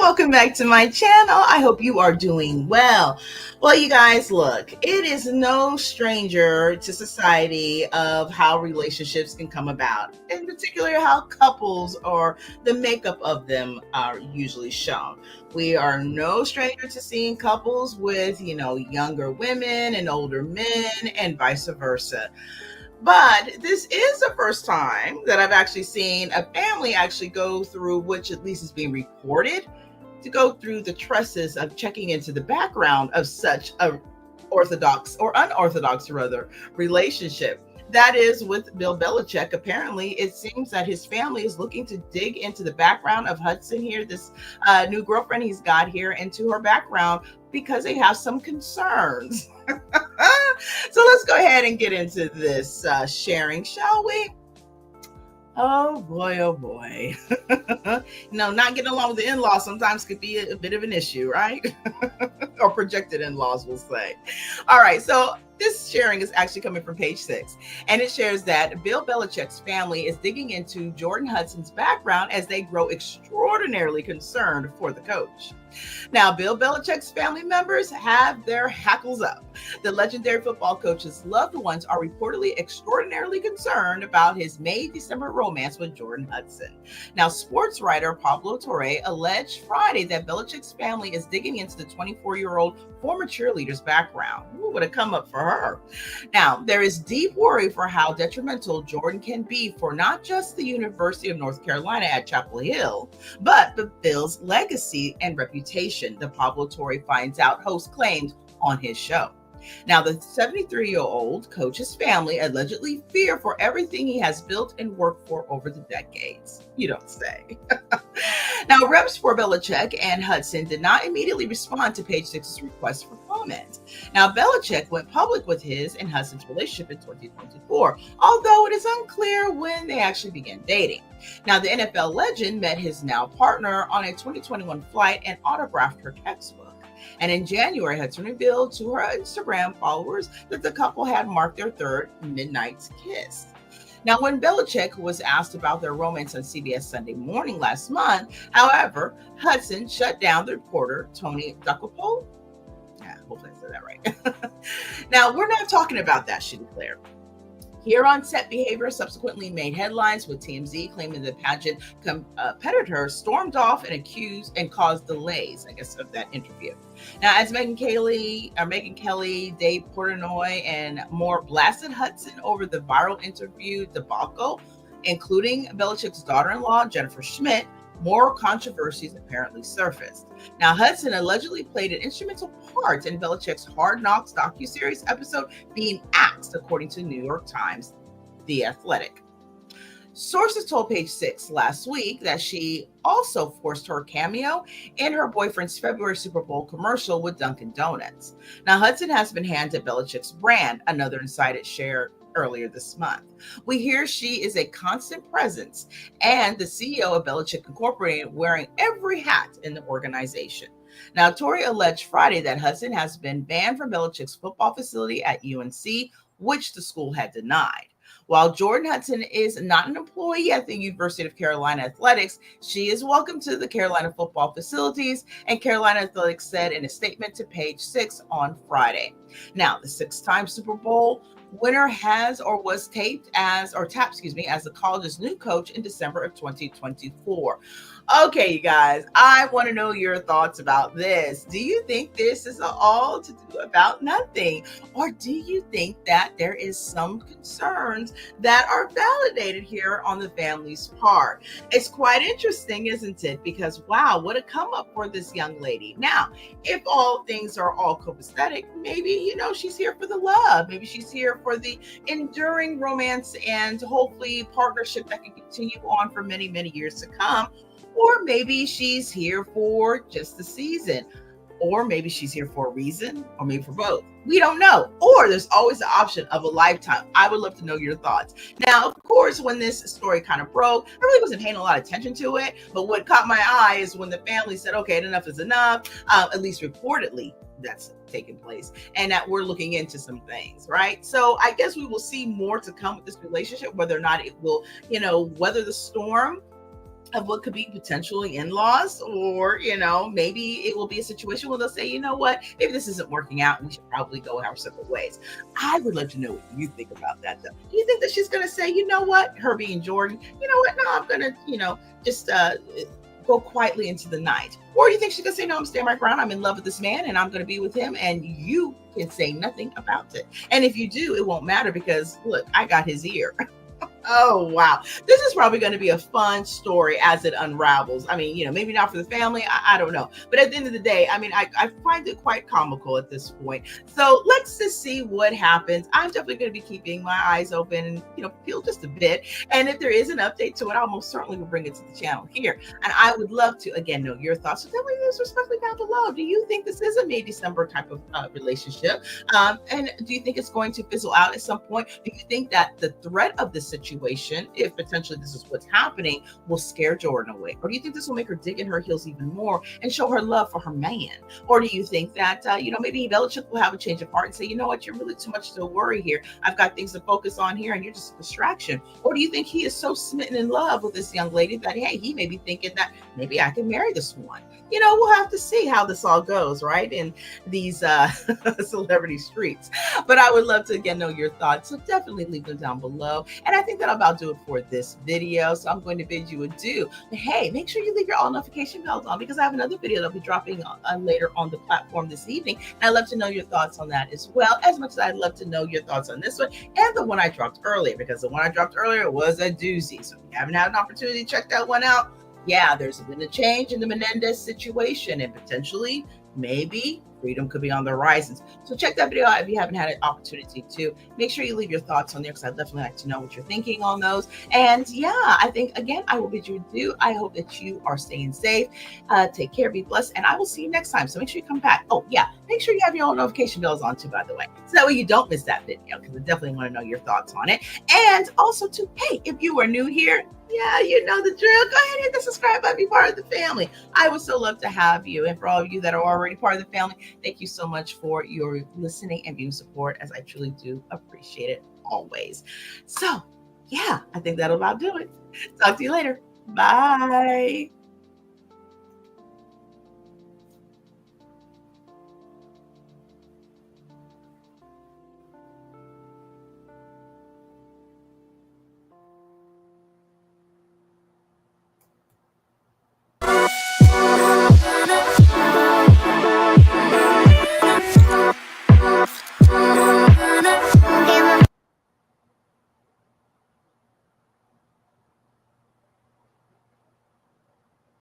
welcome back to my channel. I hope you are doing well. Well, you guys, look, it is no stranger to society of how relationships can come about, in particular how couples or the makeup of them are usually shown. We are no stranger to seeing couples with, younger women and older men and vice versa. But this is the first time that I've actually seen a family actually go through, which at least is being reported, to go through the tresses of checking into the background of such a orthodox or unorthodox rather relationship. That is with Bill Belichick. Apparently, it seems that his family is looking to dig into the background of Hudson here, this new girlfriend he's got here, into her background because they have some concerns. So let's go ahead and get into this sharing, shall we? Oh boy, oh boy. Not getting along with the in-laws sometimes could be a bit of an issue, right? Or projected in-laws, we'll say. All right, so this sharing is actually coming from page 6, and it shares that Bill Belichick's family is digging into Jordan Hudson's background as they grow extraordinarily concerned for the coach. Now, Bill Belichick's family members have their hackles up. The legendary football coach's loved ones are reportedly extraordinarily concerned about his May-December romance with Jordan Hudson. Now, sports writer Pablo Torre alleged Friday that Belichick's family is digging into the 24-year-old former cheerleader's background. Ooh, would have come up for her. Now, there is deep worry for how detrimental Jordan can be for not just the University of North Carolina at Chapel Hill, but the Bills' legacy and reputation, the Pablo Torre Finds Out host claimed on his show. Now, the 73-year-old coach's family allegedly fear for everything he has built and worked for over the decades. You don't say. Now, reps for Belichick and Hudson did not immediately respond to page 6's request for comment. Now, Belichick went public with his and Hudson's relationship in 2024, although it is unclear when they actually began dating. Now, the NFL legend met his now partner on a 2021 flight and autographed her textbook. And in January, Hudson revealed to her Instagram followers that the couple had marked their third midnight kiss. Now, when Belichick was asked about their romance on CBS Sunday Morning last month, however, Hudson shut down the reporter, Tony Duckapole. Yeah, hopefully I said that right. Now, we're not talking about that, she declared. Here on set behavior subsequently made headlines, with TMZ claiming the pageant competitor stormed off and accused and caused delays, I guess, of that interview. Now, as Megyn Kelly, Dave Portnoy, and more blasted Hudson over the viral interview debacle, including Belichick's daughter-in-law, Jennifer Schmidt, more controversies apparently surfaced. Now, Hudson allegedly played an instrumental part in Belichick's Hard Knocks docuseries episode Being Axed, according to New York Times, The Athletic. Sources told page 6 last week that she also forced her cameo in her boyfriend's February Super Bowl commercial with Dunkin' Donuts. Now, Hudson has been handed Belichick's brand, another insider shared earlier this month. We hear she is a constant presence and the CEO of Belichick Incorporated, wearing every hat in the organization. Now, Torre alleged Friday that Hudson has been banned from Belichick's football facility at UNC, which the school had denied. While Jordan Hudson is not an employee at the University of Carolina Athletics, she is welcome to the Carolina football facilities, and Carolina Athletics said in a statement to page 6 on Friday. Now, the 6-time Super Bowl winner was tapped as the college's new coach in December of 2024. Okay, you guys, I want to know your thoughts about this. Do you think this is all to do about nothing? Or do you think that there is some concerns that are validated here on the family's part? It's quite interesting, isn't it? Because, wow, what a come up for this young lady. Now, if all things are all copacetic, maybe, she's here for the love. Maybe she's here for the enduring romance and hopefully partnership that can continue on for many, many years to come. Or maybe she's here for just the season. Or maybe she's here for a reason, or maybe for both. We don't know. Or there's always the option of a lifetime. I would love to know your thoughts. Now, of course, when this story kind of broke, I really wasn't paying a lot of attention to it. But what caught my eye is when the family said, okay, enough is enough, at least reportedly that's taking place, and that we're looking into some things, right? So I guess we will see more to come with this relationship, whether or not it will, weather the storm. of what could be potentially in-laws, or maybe it will be a situation where they'll say, you know what, maybe this isn't working out and we should probably go our separate ways. I would love to know what you think about that, though. Do you think that she's going to say, you know what, her being Jordan, you know what, no, I'm going to just go quietly into the night? Or you think she's going to say, no, I'm staying my ground, I'm in love with this man and I'm going to be with him, and you can say nothing about it? And if you do, it won't matter, because look, I got his ear. Oh, wow. This is probably going to be a fun story as it unravels. I mean, maybe not for the family. I don't know. But at the end of the day, I mean, I find it quite comical at this point. So let's just see what happens. I'm definitely going to be keeping my eyes open and, peel just a bit. And if there is an update to it, I'll most certainly will bring it to the channel here. And I would love to, again, know your thoughts. So definitely leave us respectfully down below. Do you think this is a May December type of relationship? And do you think it's going to fizzle out at some point? Do you think that the threat of this situation, if potentially this is what's happening, will scare Jordan away? Or do you think this will make her dig in her heels even more and show her love for her man? Or do you think that, maybe Belichick will have a change of heart and say, you know what, you're really too much to worry here. I've got things to focus on here and you're just a distraction. Or do you think he is so smitten in love with this young lady that, hey, he may be thinking that maybe I can marry this one? We'll have to see how this all goes, right, in these celebrity streets. But I would love to, again, know your thoughts. So definitely leave them down below. And I think that'll about do it for this video. So I'm going to bid you adieu. But hey, make sure you leave your all notification bells on, because I have another video that'll be dropping later on the platform this evening. And I'd love to know your thoughts on that as well, as much as I'd love to know your thoughts on this one and the one I dropped earlier, because the one I dropped earlier was a doozy. So if you haven't had an opportunity to check that one out, yeah, there's been a change in the Menendez situation, and potentially, maybe, freedom could be on the horizons. So check that video out if you haven't had an opportunity to. Make sure you leave your thoughts on there, because I'd definitely like to know what you're thinking on those. And yeah, I think, again, I will bid you adieu. I hope that you are staying safe. Take care, be blessed, and I will see you next time. So make sure you come back. Oh yeah, make sure you have your own notification bells on too, by the way. So that way you don't miss that video, because I definitely want to know your thoughts on it. And also too, hey, if you are new here, yeah, you know the drill. Go ahead and hit the subscribe button, be part of the family. I would so love to have you. And for all of you that are already part of the family, thank you so much for your listening and viewing support, as I truly do appreciate it always. So yeah, I think that'll about do it. Talk to you later. Bye.